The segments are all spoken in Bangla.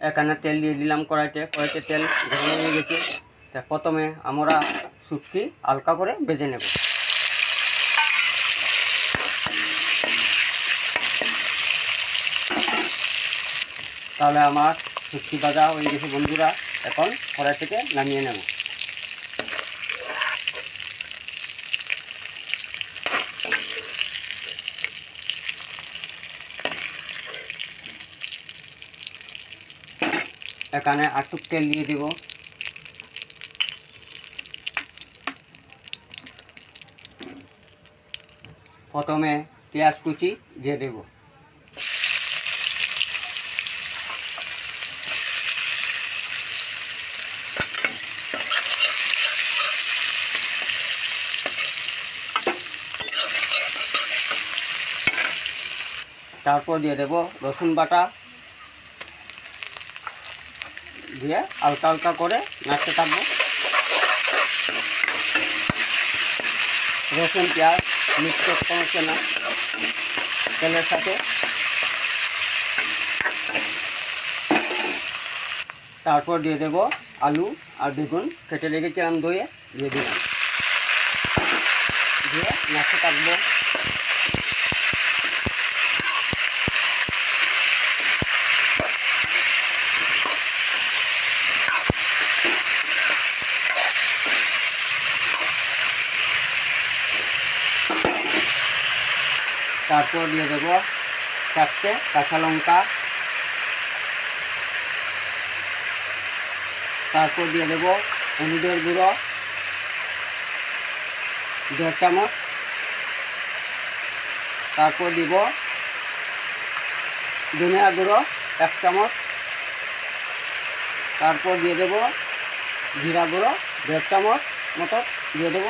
এখানে তেল দিয়ে দিলাম কড়াইতে তেল গরম হয়ে গেছে। তা প্রথমে আমরা শুটকি হালকা করে ভেজে নেব। তাহলে আমার শুটকি ভাজা হয়ে গেছে বন্ধুরা। এখন কড়াই থেকে নামিয়ে নেব। এখানে আটটুক তেল দিয়ে দেব। প্রথমে পেঁয়াজ কুচি দিয়ে দেব। তারপর দিয়ে দেব রসুন বাটা, দিয়ে হালকা হালকা করে নাড়তে থাকবো। রসুন পেঁয়াজ মিক্স করতে হচ্ছে না তেলের সাথে। তারপর দিয়ে দেব আলু আর বেগুন কেটে রেখেছিলাম ধুয়ে, দিয়ে দিলাম, দিয়ে নাড়তে থাকবো। তারপর দিয়ে দেব 4টে কাঁচা লঙ্কা। তারপর দিয়ে দেব হলুদের গুঁড়ো 1.5 চামচ। তারপর দিব ধনিয়া গুঁড়ো 1 চামচ। তারপর দিয়ে দেব জিরা গুঁড়ো 1.5 চামচ মতো দিয়ে দেব।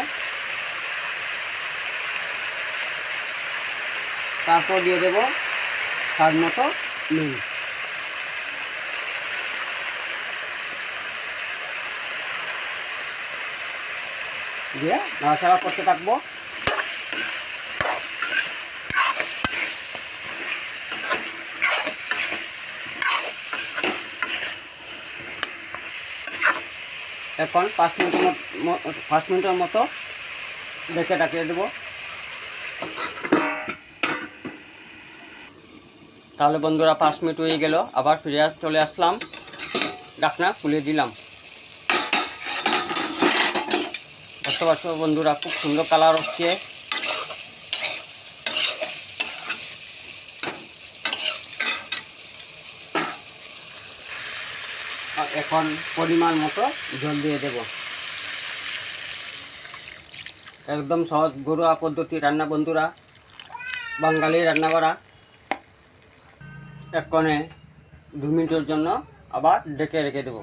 তারপর দিয়ে দেব স্বাদ মতো নুন। দিয়ে নাড়াচাড়া করতে থাকবো। এখন 5 মিনিটের মতো ঢেকে ঢাকিয়ে দেবো। তাহলে বন্ধুরা 5 মিনিট হয়ে গেল, আবার ফিরে চলে আসলাম, ঢাকনা খুলে দিলাম। বুঝতে পারছো বন্ধুরা, খুব সুন্দর কালার হচ্ছে। এখন পরিমাণ মতো জল দিয়ে দেব। একদম সহজ ঘরোয়া পদ্ধতি রান্না বন্ধুরা, বাঙালি রান্না করা। এক্ষণে 2 মিনিটের জন্য আবার ঢেকে রেখে দেবো।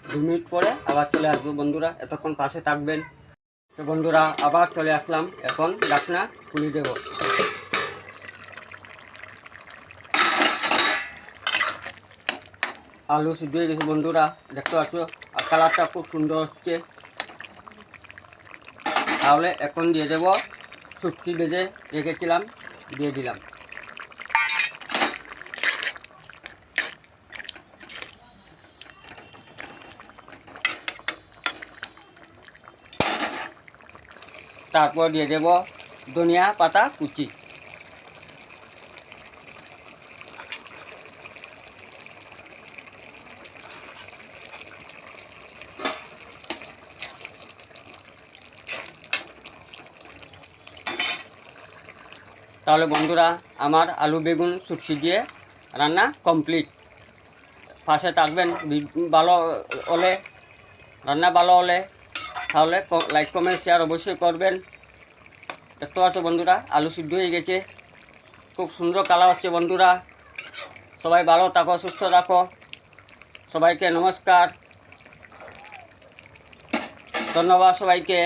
2 মিনিট পরে আবার চলে আসবো বন্ধুরা, এতক্ষণ পাশে থাকবেন। তো বন্ধুরা আবার চলে আসলাম, এখন ঢাকনা খুলে দেব। আলু সিদ্ধ হয়ে গেছে বন্ধুরা, দেখতে পাচ্ছ, আর কালারটা খুব সুন্দর হচ্ছে। তাহলে এখন দিয়ে দেব শুটকি ভেজে রেখেছিলাম, দিয়ে দিলাম। তারপর দিয়ে দেব ধনিয়া পাতা কুচি। তাহলে বন্ধুরা আমার আলু বেগুন শুটকি দিয়ে রান্না কমপ্লিট। পাশে থাকবেন, ভালো হলে, রান্না ভালো হলে তাহলে লাইক কমেন্ট শেয়ার অবশ্যই করবেন। দেখতে পাচ্ছ বন্ধুরা আলু সিদ্ধ হয়ে গেছে, খুব সুন্দর কালার হচ্ছে বন্ধুরা। সবাই ভালো থাকো, সুস্থ থাকো, সবাইকে নমস্কার, ধন্যবাদ সবাইকে।